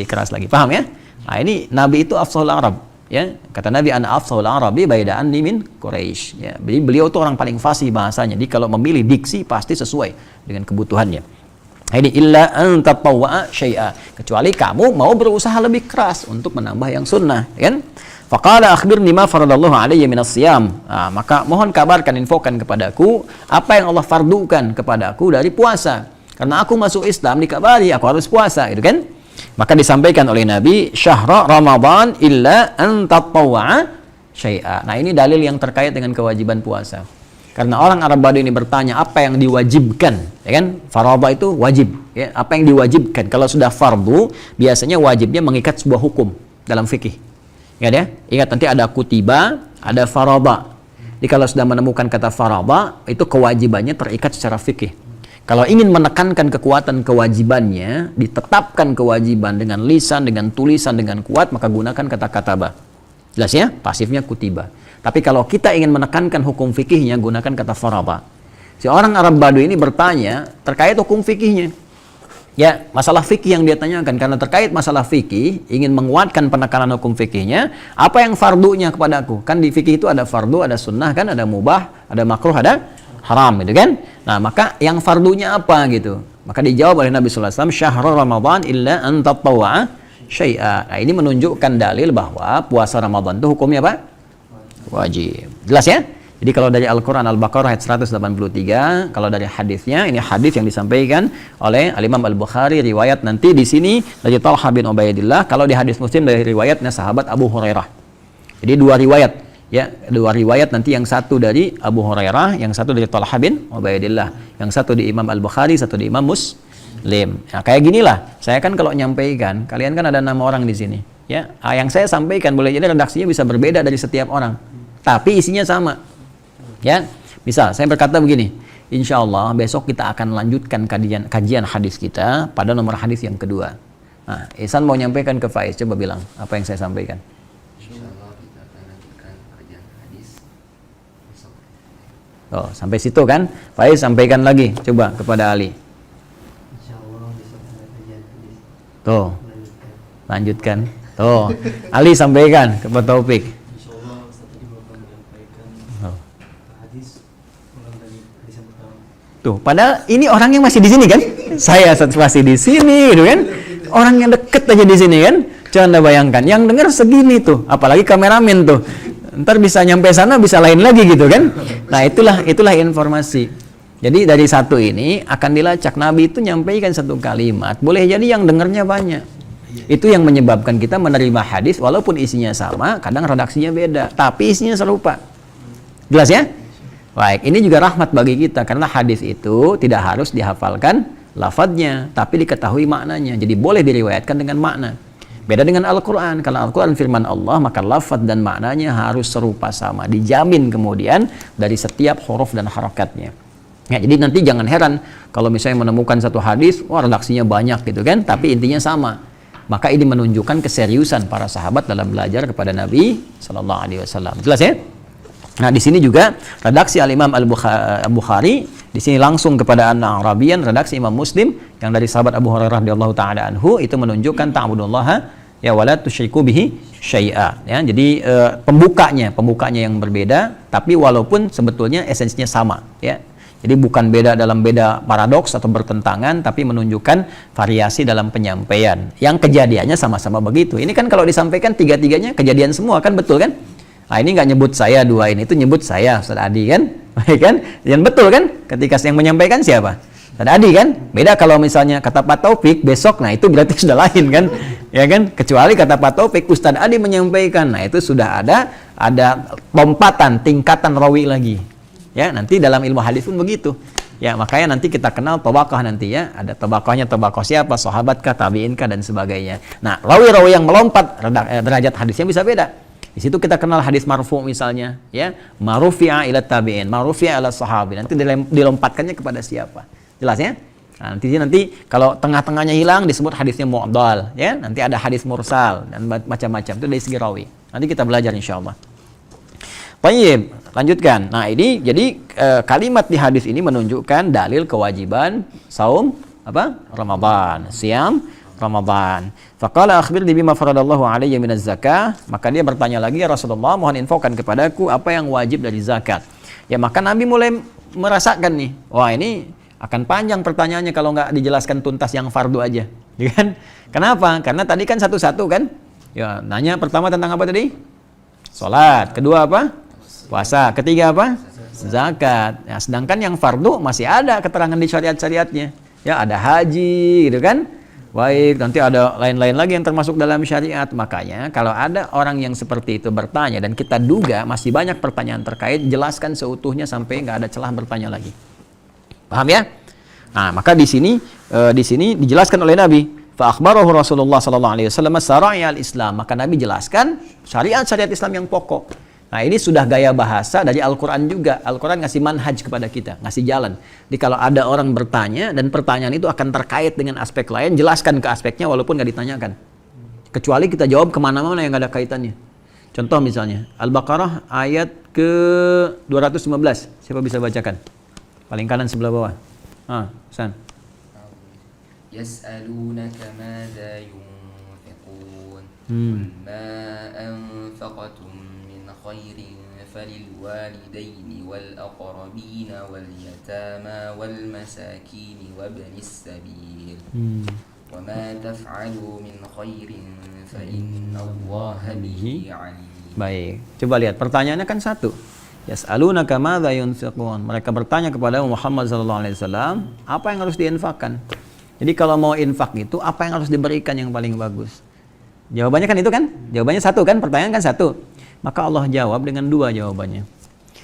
keras lagi. Paham ya? Nah, ini Nabi itu afshahul Arab. Ya, kata Nabi ana afshahul Arabi baida anni min Quraisy. Ya, jadi beliau itu orang paling fasih bahasanya. Jadi kalau memilih diksi pasti sesuai dengan kebutuhannya. Ini illa an tatawwa syai'a, kecuali kamu mau berusaha lebih keras untuk menambah yang sunnah, kan? Faqala akhbirni ma faradallahu alayya minas siyam. Maka mohon kabarkan, infokan kepadaku apa yang Allah fardukan kepadaku dari puasa. Karena aku masuk Islam dikabari aku harus puasa, gitu kan? Maka disampaikan oleh Nabi, syahra Ramadan illa an tatawwa syai'a. Nah, ini dalil yang terkait dengan kewajiban puasa. Karena orang Arab Badu ini bertanya apa yang diwajibkan, ya kan? Farada itu wajib, ya. Apa yang diwajibkan? Kalau sudah fardu, biasanya wajibnya mengikat sebuah hukum dalam fikih. Ya, ingat nanti ada kutiba, ada farada. Jadi kalau sudah menemukan kata farada, itu kewajibannya terikat secara fikih. Kalau ingin menekankan kekuatan kewajibannya, ditetapkan kewajiban dengan lisan, dengan tulisan, dengan kuat, maka gunakan kata kataba. Jelas ya? Pasifnya kutiba. Tapi kalau kita ingin menekankan hukum fikihnya, gunakan kata farada. Si orang Arab Badu ini bertanya terkait hukum fikihnya. Ya, masalah fikih yang dia tanyakan. Karena terkait masalah fikih, ingin menguatkan penekanan hukum fikihnya, apa yang fardunya kepadaku? Kan di fikih itu ada fardu, ada sunnah, kan ada mubah, ada makruh, ada haram, gitu kan? Nah, maka yang fardunya apa gitu? Maka dijawab oleh Nabi sallallahu alaihi wasallam, "Syahrul Ramadan illa an tatawwa'a syai'a." Nah, ini menunjukkan dalil bahwa puasa Ramadan itu hukumnya apa? Wajib. Jelas ya? Jadi kalau dari Al-Quran Al-Baqarah ayat 183, kalau dari hadisnya, ini hadis yang disampaikan oleh Al-Imam Al-Bukhari, riwayat nanti di sini dari Talha bin Ubaidillah, kalau di hadis Muslim dari riwayatnya sahabat Abu Hurairah. Jadi dua riwayat, ya, dua riwayat nanti, yang satu dari Abu Hurairah, yang satu dari Talha bin Ubaidillah, yang satu di Imam Al-Bukhari, satu di Imam Muslim. Nah, kayak ginilah, saya kan kalau nyampaikan, kalian kan ada 6 orang di sini, ya. Yang saya sampaikan boleh jadi redaksinya bisa berbeda dari setiap orang, tapi isinya sama. Ya, misal saya berkata begini, insya Allah besok kita akan lanjutkan kajian hadis kita pada nomor hadis yang kedua. Nah, Ihsan mau nyampaikan ke Faiz, coba bilang apa yang saya sampaikan. Insya Allah kita akan lanjutkan kajian hadis besok. Oh, sampai situ kan? Faiz sampaikan lagi, coba kepada Ali. Insyaallah besok ada kajian hadis. Tuh, Lanjutkan. lanjutkan. Tuh, Ali sampaikan kepada Taufik. Insyaallah Ustaz tadi bapak menyampaikan Oh. hadis ulang dari hadis yang pertama. Tuh, padahal ini orang yang masih di sini kan? Saya masih di sini, gitu kan? Orang yang deket aja di sini kan? Coba Anda bayangkan, yang dengar segini tuh, apalagi kameramen tuh. Ntar bisa nyampe sana, bisa lain lagi gitu kan? Nah, itulah informasi. Jadi dari satu ini akan dilacak. Nabi itu nyampaikan satu kalimat, boleh jadi yang dengarnya banyak. Itu yang menyebabkan kita menerima hadis walaupun isinya sama, kadang redaksinya beda, tapi isinya serupa. Jelas ya? Baik, ini juga rahmat bagi kita karena hadis itu tidak harus dihafalkan lafadznya, tapi diketahui maknanya. Jadi boleh diriwayatkan dengan makna. Beda dengan Al-Quran. Kalau Al-Quran firman Allah, maka lafadz dan maknanya harus serupa sama. Dijamin kemudian dari setiap huruf dan harakatnya. Ya, jadi nanti jangan heran kalau misalnya menemukan satu hadis, wah redaksinya banyak gitu kan, tapi intinya sama. Maka ini menunjukkan keseriusan para sahabat dalam belajar kepada Nabi Sallallahu Alaihi Wasallam. Jelas ya? Nah, di sini juga redaksi Al-Imam Al-Bukhari, di sini langsung kepada An-Arabiyan, redaksi Imam Muslim yang dari sahabat Abu Hurairah radhiyallahu taala anhu, itu menunjukkan ta'budullaha ya wala tusyriku bihi syai'a. Ya, jadi pembukanya yang berbeda, tapi walaupun sebetulnya esensinya sama, ya. Jadi bukan beda dalam beda paradoks atau bertentangan, tapi menunjukkan variasi dalam penyampaian. Yang kejadiannya sama-sama begitu. Ini kan kalau disampaikan tiga-tiganya kejadian semua kan, betul kan? Nah, ini nggak nyebut saya dua ini, itu nyebut saya Ustaz Adi kan? Baik kan? Dan betul kan? Ketika yang menyampaikan siapa? Ustaz Adi kan? Beda kalau misalnya kata Pak Taufik besok, nah itu berarti sudah lain kan? Ya kan? Kecuali kata Pak Taufik Ustaz Adi menyampaikan, nah itu sudah ada lompatan, tingkatan rawi lagi. Ya, nanti dalam ilmu hadis pun begitu. Ya, makanya nanti kita kenal tabaqah nanti ya. Ada tabaqahnya, tabaqah siapa, sahabatkah, tabi'inkah dan sebagainya. Nah, rawi-rawi yang melompat derajat hadisnya bisa beda. Di situ kita kenal hadis marfu misalnya, ya. Marufi'a ila tabi'in, marufi'a ila sahabi. Nanti dilompatkannya kepada siapa. Jelas ya? Nah, nanti kalau tengah-tengahnya hilang disebut hadisnya mu'dal, ya. Nanti ada hadis mursal dan macam-macam. Itu dari segi rawi. Nanti kita belajar insyaallah. Baik, lanjutkan. Nah, ini jadi kalimat di hadis ini menunjukkan dalil kewajiban saum apa? Ramadan, siam Ramadan. Faqala akhbirni bima faradallahu alayya minaz zakah. Maka dia bertanya lagi, ya Rasulullah, mohon infokan kepadaku apa yang wajib dari zakat. Ya, maka Nabi mulai merasakan nih, wah ini akan panjang pertanyaannya kalau nggak dijelaskan tuntas yang fardu aja. Ya kan? Kenapa? Karena tadi kan satu-satu kan? Ya, nanya pertama tentang apa tadi? Salat. Kedua apa? Puasa. Ketiga apa? Zakat. Nah, sedangkan yang fardu masih ada keterangan di syariat-syariatnya. Ya, ada haji gitu kan? Baik, nanti ada lain-lain lagi yang termasuk dalam syariat. Makanya kalau ada orang yang seperti itu bertanya dan kita duga masih banyak pertanyaan terkait, jelaskan seutuhnya sampai nggak ada celah bertanya lagi. Paham ya? Nah, maka di sini dijelaskan oleh Nabi. Fa akhbarahu Rasulullah sallallahu alaihi wasallam syara'i'al Islam. Maka Nabi jelaskan syariat Islam yang pokok. Nah, ini sudah gaya bahasa dari Al-Quran juga. Al-Quran ngasih manhaj kepada kita, ngasih jalan. Jadi kalau ada orang bertanya dan pertanyaan itu akan terkait dengan aspek lain, jelaskan ke aspeknya walaupun nggak ditanyakan. Kecuali kita jawab kemana-mana yang nggak ada kaitannya. Contoh misalnya, Al-Baqarah ayat ke 215. Siapa bisa bacakan? Paling kanan sebelah bawah. San. Yas'alunaka madza yunfiqun. Ma anfaqtum خير فللوالدين والأقربين واليتامى والمساكين وابن السبيل وما تفعلوا من خير فإن الله به عليم. Baik, coba lihat pertanyaannya kan satu. Yas'alunaka madza yunfiqun. Mereka bertanya kepada Muhammad sallallahu alaihi wasallam, apa yang harus diinfakkan? Jadi kalau mau infak itu apa yang harus diberikan yang paling bagus? Jawabannya kan itu kan? Jawabannya satu kan? Pertanyaan kan satu. Maka Allah jawab dengan dua jawabannya.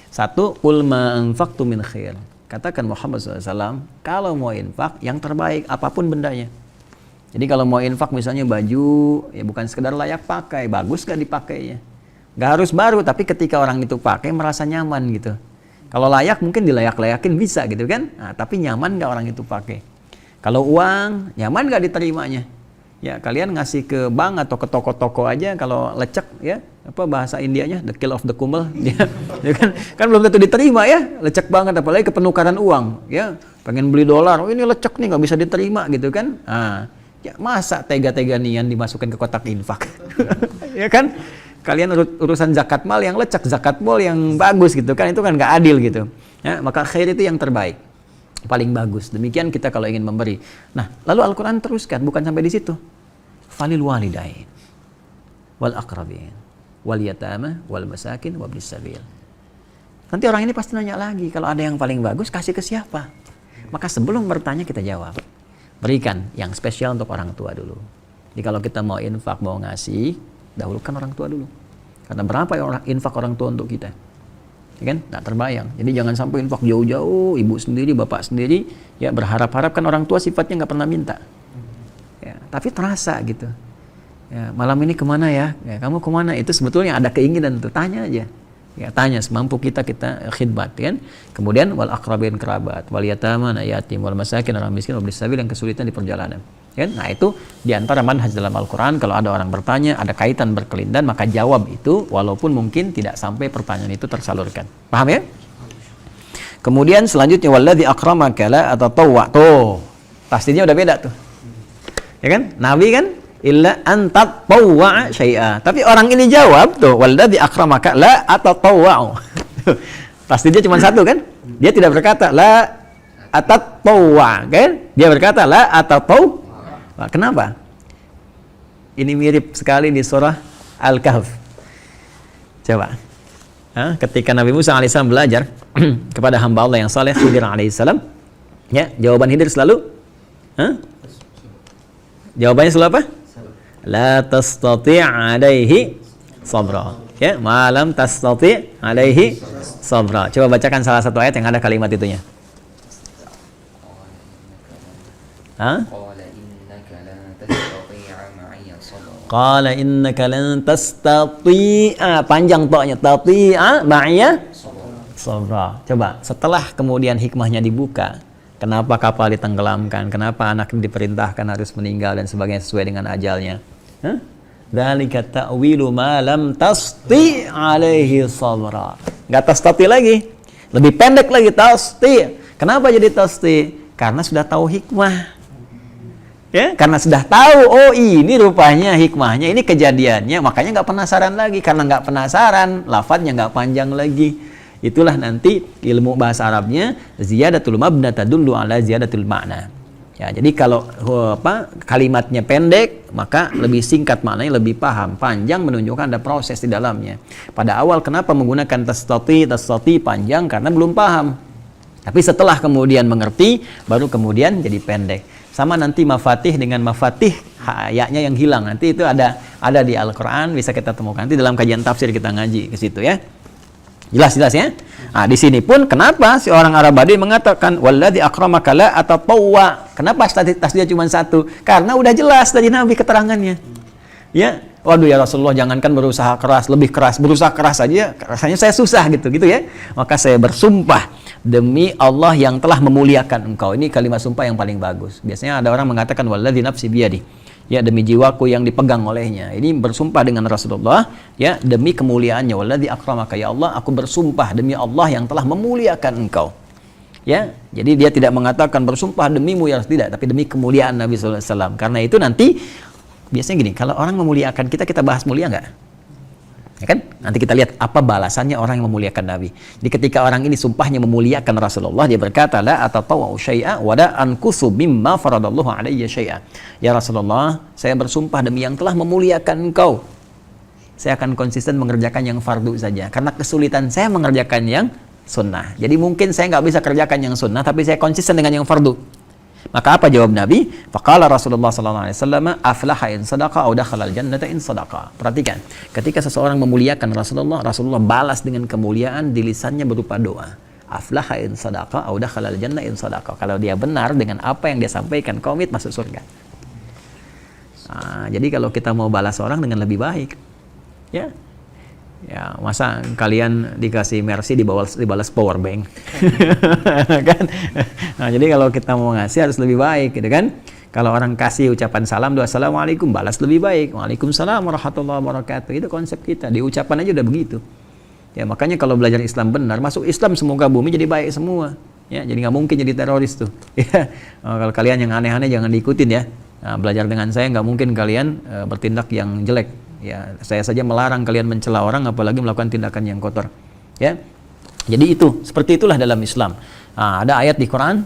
Satu, qul ma anfaqtu min khair. Katakan Muhammad SAW, kalau mau infak yang terbaik apapun bendanya. Jadi kalau mau infak misalnya baju, ya bukan sekedar layak pakai, bagus gak dipakainya. Gak harus baru, tapi ketika orang itu pakai merasa nyaman gitu. Kalau layak mungkin dilayak-layakin bisa gitu kan. Nah, tapi nyaman gak orang itu pakai. Kalau uang, nyaman gak diterimanya. Ya kalian ngasih ke bank atau ke toko-toko aja kalau lecek ya, apa bahasa Indianya, the kill of the kumel dia ya kan belum tentu diterima ya, lecek banget apalagi ke penukaran uang ya, pengen beli dolar, oh ini lecek nih nggak bisa diterima gitu kan. Ya masa tega-tega nian dimasukkan ke kotak infak ya kan, kalian urusan zakat mal yang lecek, zakat mal yang bagus gitu kan, itu kan nggak adil gitu ya. Maka khair itu yang terbaik, paling bagus. Demikian kita kalau ingin memberi. Nah, lalu Al-Quran teruskan, bukan sampai di situ. Falil walidain wal aqrabin wal yatama wal masakin wabnis sabil. Nanti orang ini pasti nanya lagi, kalau ada yang paling bagus kasih ke siapa? Maka sebelum bertanya kita jawab. Berikan yang spesial untuk orang tua dulu. Jadi kalau kita mau infak, mau ngasih, dahulukan orang tua dulu. Karena berapa ya infak orang tua untuk kita? Ya kan? Nggak terbayang. Jadi jangan sampai infak jauh-jauh, ibu sendiri, bapak sendiri, ya berharap-harap kan orang tua sifatnya nggak pernah minta. Ya, tapi terasa gitu. Ya, malam ini kemana ya? Ya, kamu kemana? Itu sebetulnya ada keinginan tuh, tanya aja. Ya, tanya semampu kita khidmat kan. Kemudian wal aqrabin kerabat, wal yatama yatim, wal masakin orang miskin, wabnis sabil yang kesulitan di perjalanan. Kan? Nah, itu diantara manhaj dalam Al-Quran. Kalau ada orang bertanya, ada kaitan berkelindan, maka jawab itu walaupun mungkin tidak sampai pertanyaan itu tersalurkan. Paham ya? Kemudian selanjutnya walladzi akramaka la atatawwa. Tuh, pastinya udah beda tuh. Ya kan? Nabi kan illa antat tawwa syai'a. Tapi orang ini jawab tuh walladzi akramaka la atatawwa. Pasti dia cuma satu kan? Dia tidak berkata la atatawwa kan? Dia berkata la atatawwa. Kenapa? Ini mirip sekali di surah Al-Kahf. Coba. Ketika Nabi Musa alaihissalam belajar kepada hamba Allah yang saleh Khidir alaihissalam, ya, jawaban Khidir selalu jawabannya selalu apa? La tastati' alaihi sabra. Ya, malam tastati' alaihi sabra. Coba bacakan salah satu ayat yang ada kalimat itunya. Qala innaka lan tastati'a, panjang to'nya, tati'a ma'iya sabra. Coba, setelah kemudian hikmahnya dibuka, kenapa kapal ditenggelamkan, kenapa anak diperintahkan harus meninggal dan sebagainya sesuai dengan ajalnya. Dzalika ta'wilu ma lam tasti' alaihi sabra. Enggak tastati lagi. Lebih pendek lagi tasti'. Kenapa jadi tasti'? Karena sudah tahu hikmah. Ya, karena sudah tahu, oh ini rupanya hikmahnya, ini kejadiannya, makanya nggak penasaran lagi. Karena nggak penasaran, lafadznya nggak panjang lagi. Itulah nanti ilmu bahasa Arabnya ziyadatul mabna tadullu ala ziyadatul ma'na. Ya, jadi kalau kalimatnya pendek, maka lebih singkat maknanya, lebih paham. Panjang menunjukkan ada proses di dalamnya. Pada awal kenapa menggunakan tastati panjang? Karena belum paham. Tapi setelah kemudian mengerti, baru kemudian jadi pendek. sama nanti mafatih dengan mafatih ya-nya yang hilang. Nanti itu ada di Al-Qur'an, bisa kita temukan. Nanti dalam kajian tafsir kita ngaji ke situ ya. Jelas ya? Nah, di sini pun kenapa si orang Arab Badui mengatakan walladzi akramaka la atau tawwa? Kenapa tasdid cuma satu? Karena udah jelas dari Nabi keterangannya. Ya, waduh ya Rasulullah, jangankan berusaha keras, lebih keras, berusaha keras saja rasanya saya susah gitu ya. Maka saya bersumpah demi Allah yang telah memuliakan engkau. Ini kalimat sumpah yang paling bagus. Biasanya ada orang mengatakan walladzi nafsi biyadi. Ya, demi jiwaku yang dipegang olehnya. Ini bersumpah dengan Rasulullah ya, demi kemuliaannya. Walladzi akramaka, ya Allah, aku bersumpah demi Allah yang telah memuliakan engkau. Ya, jadi dia tidak mengatakan bersumpah demimu ya, tidak, tapi demi kemuliaan Nabi sallallahu alaihi wasallam. Karena itu nanti biasanya gini, kalau orang memuliakan kita bahas mulia nggak? Ya kan? Nanti kita lihat apa balasannya orang yang memuliakan Nabi. Jadi ketika orang ini sumpahnya memuliakan Rasulullah, dia berkata, la atatawa'u syai'a wa la ankusu mimma faradallahu alayya syai'a. Ya Rasulullah, saya bersumpah demi yang telah memuliakan engkau, saya akan konsisten mengerjakan yang fardu saja, karena kesulitan saya mengerjakan yang sunnah. Jadi mungkin saya nggak bisa kerjakan yang sunnah, tapi saya konsisten dengan yang fardu. Maka apa jawab Nabi? Faqala Rasulullah sallallahu alaihi wasallam, aflaha in sadaqa aw dakhala al-jannata in sadaqa. Perhatikan, ketika seseorang memuliakan Rasulullah balas dengan kemuliaan di lisannya berupa doa. Aflaha in sadaqa aw dakhala al-jannata in sadaqa. Kalau dia benar dengan apa yang dia sampaikan, komit masuk surga. Nah, jadi kalau kita mau balas orang dengan lebih baik, ya masa kalian dikasih Mercy dibalas power bank kan? Nah, jadi kalau kita mau ngasih harus lebih baik gitu kan. Kalau orang kasih ucapan salam, doa assalamualaikum, balas lebih baik, waalaikumsalam warahmatullahi wabarakatuh. Itu konsep kita, di ucapan aja udah begitu ya. Makanya kalau belajar Islam benar, masuk Islam semoga bumi jadi baik semua ya. Jadi nggak mungkin jadi teroris tuh ya. Kalau kalian yang aneh-aneh jangan diikutin ya. Nah, belajar dengan saya nggak mungkin kalian bertindak yang jelek ya. Saya saja melarang kalian mencela orang, apalagi melakukan tindakan yang kotor ya. Jadi itu, seperti itulah dalam Islam. Nah, ada ayat di Quran,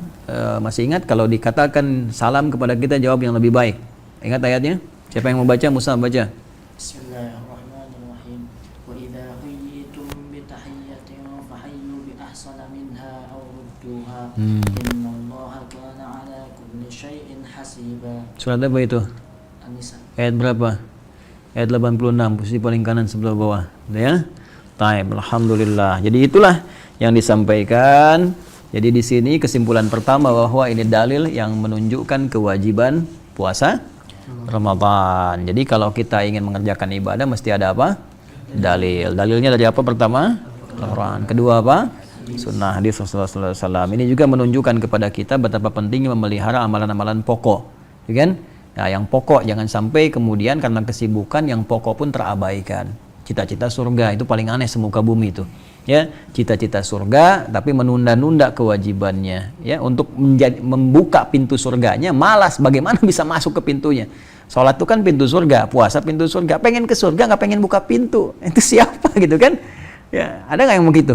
masih ingat kalau dikatakan salam kepada kita jawab yang lebih baik. Ingat ayatnya? Siapa yang mau baca? Musa baca. Bismillahirrahmanirrahim. Wa idza huyyitum bi tahiyyatin fahayyu bi ahsana minha aw rudduha. Innallaha kana 'ala kulli syai'in hasiba. Surat apa itu? An-Nisa. Ayat berapa? Ayat 86, posisi paling kanan sebelah bawah. Ya. Taib, alhamdulillah. Jadi itulah yang disampaikan. Jadi di sini kesimpulan pertama bahwa ini dalil yang menunjukkan kewajiban puasa Ramadan. Jadi kalau kita ingin mengerjakan ibadah mesti ada apa? Dalil. Dalilnya dari apa pertama? Al-Quran. Kedua apa? Sunnah hadis Rasulullah sallallahu alaihi wasallam. Ini juga menunjukkan kepada kita betapa pentingnya memelihara amalan-amalan pokok. Ya kan? Nah, yang pokok jangan sampai kemudian karena kesibukan yang pokok pun terabaikan. Cita-cita surga itu paling aneh semuka bumi itu. Ya, cita-cita surga tapi menunda-nunda kewajibannya ya, untuk membuka pintu surganya malas, bagaimana bisa masuk ke pintunya. Salat itu kan pintu surga, puasa pintu surga, pengen ke surga nggak pengen buka pintu, itu siapa gitu kan ya? Ada nggak yang begitu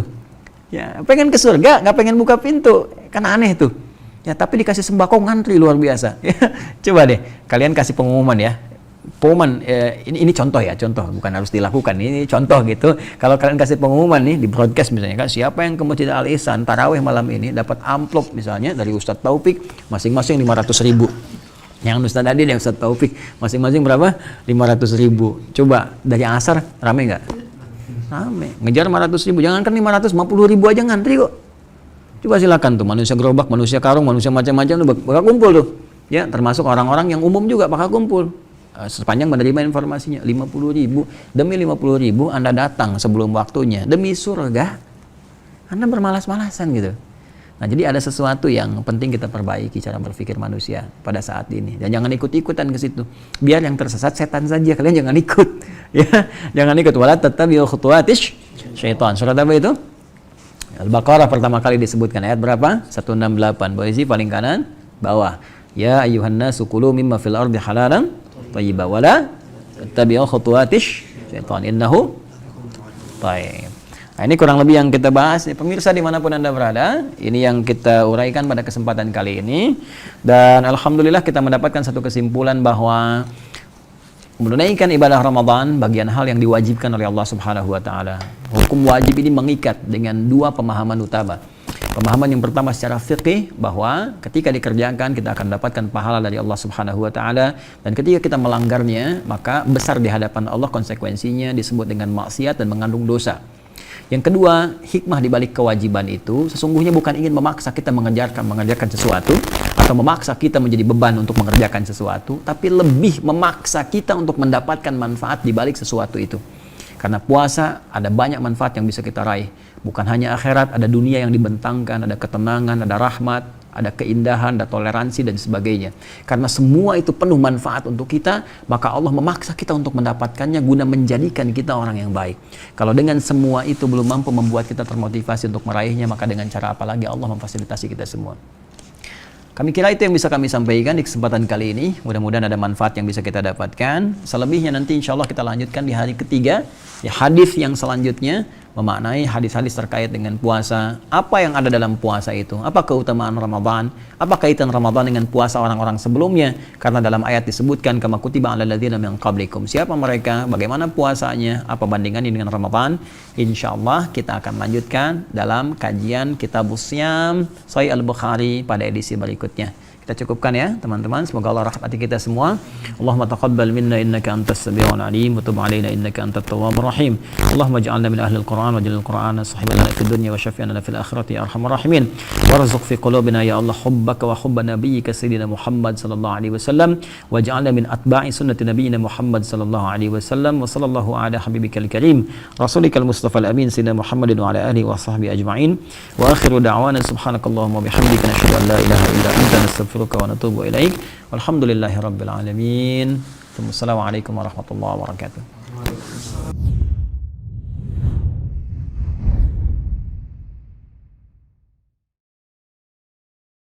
ya? Pengen ke surga nggak pengen buka pintu, kan aneh tuh ya. Tapi dikasih sembako ngantri luar biasa ya. Coba deh kalian kasih pengumuman ya, pengumuman ini contoh ya, contoh bukan harus dilakukan, ini contoh gitu. Kalau kalian kasih pengumuman nih di broadcast misalnya kan, siapa yang ke Masjid Al Ihsan tarawih malam ini dapat amplop misalnya dari Ustadz Taufik masing-masing 500.000. Yang Ustadz Adi dan Ustadz Taufik masing-masing berapa? 500.000. Coba dari asar rame nggak? Rame. Ngejar 500.000, jangankan 550.000 aja ngantri kok. Coba silakan tuh, manusia gerobak, manusia karung, manusia macam-macam tuh bakal kumpul tuh. Ya, termasuk orang-orang yang umum juga bakal kumpul. Sepanjang menerima informasinya, 50.000. Demi 50.000 Anda datang sebelum waktunya, demi surga Anda bermalas-malasan gitu. Nah, jadi ada sesuatu yang penting kita perbaiki cara berpikir manusia pada saat ini, dan jangan ikut-ikutan ke situ. Biar yang tersesat setan saja, kalian jangan ikut ya, jangan ikut. Wala tattabi'u khutuwatis syaitan. Surat apa itu? Al-Baqarah pertama kali disebutkan, ayat berapa? 168, posisi paling kanan bawah. Ya ayyuhan nasu kulu mimma fil ardi halalan thayyiban wala tattabi'u khutuwatis syaitan innahu taib. Nah, ini kurang lebih yang kita bahas. Pemirsa dimanapun Anda berada, ini yang kita uraikan pada kesempatan kali ini. Dan alhamdulillah kita mendapatkan satu kesimpulan bahwa menunaikan ibadah Ramadan bagian hal yang diwajibkan oleh Allah Subhanahu wa taala. Hukum wajib ini mengikat dengan dua pemahaman utama. Pemahaman yang pertama secara fikih bahwa ketika dikerjakan kita akan dapatkan pahala dari Allah Subhanahu wa taala, dan ketika kita melanggarnya maka besar di hadapan Allah konsekuensinya, disebut dengan maksiat dan mengandung dosa. Yang kedua, hikmah di balik kewajiban itu sesungguhnya bukan ingin memaksa kita mengerjakan sesuatu atau memaksa kita menjadi beban untuk mengerjakan sesuatu, tapi lebih memaksa kita untuk mendapatkan manfaat di balik sesuatu itu. Karena puasa ada banyak manfaat yang bisa kita raih. Bukan hanya akhirat, ada dunia yang dibentangkan, ada ketenangan, ada rahmat, ada keindahan, ada toleransi dan sebagainya. Karena semua itu penuh manfaat untuk kita, maka Allah memaksa kita untuk mendapatkannya guna menjadikan kita orang yang baik. Kalau dengan semua itu belum mampu membuat kita termotivasi untuk meraihnya, maka dengan cara apa lagi Allah memfasilitasi kita semua. Kami kira itu yang bisa kami sampaikan di kesempatan kali ini. Mudah-mudahan ada manfaat yang bisa kita dapatkan. Selebihnya nanti insya Allah kita lanjutkan di hari ketiga. Ya, hadis yang selanjutnya memaknai hadis-hadis terkait dengan puasa. Apa yang ada dalam puasa itu? Apa keutamaan Ramadan? Apa kaitan Ramadan dengan puasa orang-orang sebelumnya? Karena dalam ayat disebutkan kama kutiba 'alal ladzina min qablikum. Siapa mereka? Bagaimana puasanya? Apa bandingannya dengan Ramadan? Insyaallah kita akan lanjutkan dalam kajian Kitabus Syam Sahih Al-Bukhari pada edisi berikutnya. Kita cukupkan ya teman-teman, semoga Allah rahmati kita semua. Allahumma taqabbal minna innaka antas samiul alim wa tub alaina innaka antat tawwabur rahim. Allahumma ij'alna min ahlil Qur'an waj'al al-Qur'ana sahibana fid dunya wa syafi'ana fil akhirati ya arhamar rahimin. Warzuq fi qulubina ya Allah hubbaka wa hubba nabiyyika sayyidina Muhammad sallallahu alaihi wasallam waj'alna min atba'i sunnati nabiyyina Muhammad sallallahu alaihi wasallam wa sallallahu ala habibikal karim rasulikal mustafa al-amin sayyidina Muhammadin wa ala alihi wa sahbihi ajma'in. Wa akhiru da'wana subhanakallahumma wa bihamdika nashhadu an la ilaha illa anta nastaghfiruka wa natubu ilaik. Walhamdulillahi rabbil alamin. Assalamualaikum warahmatullahi wabarakatuh.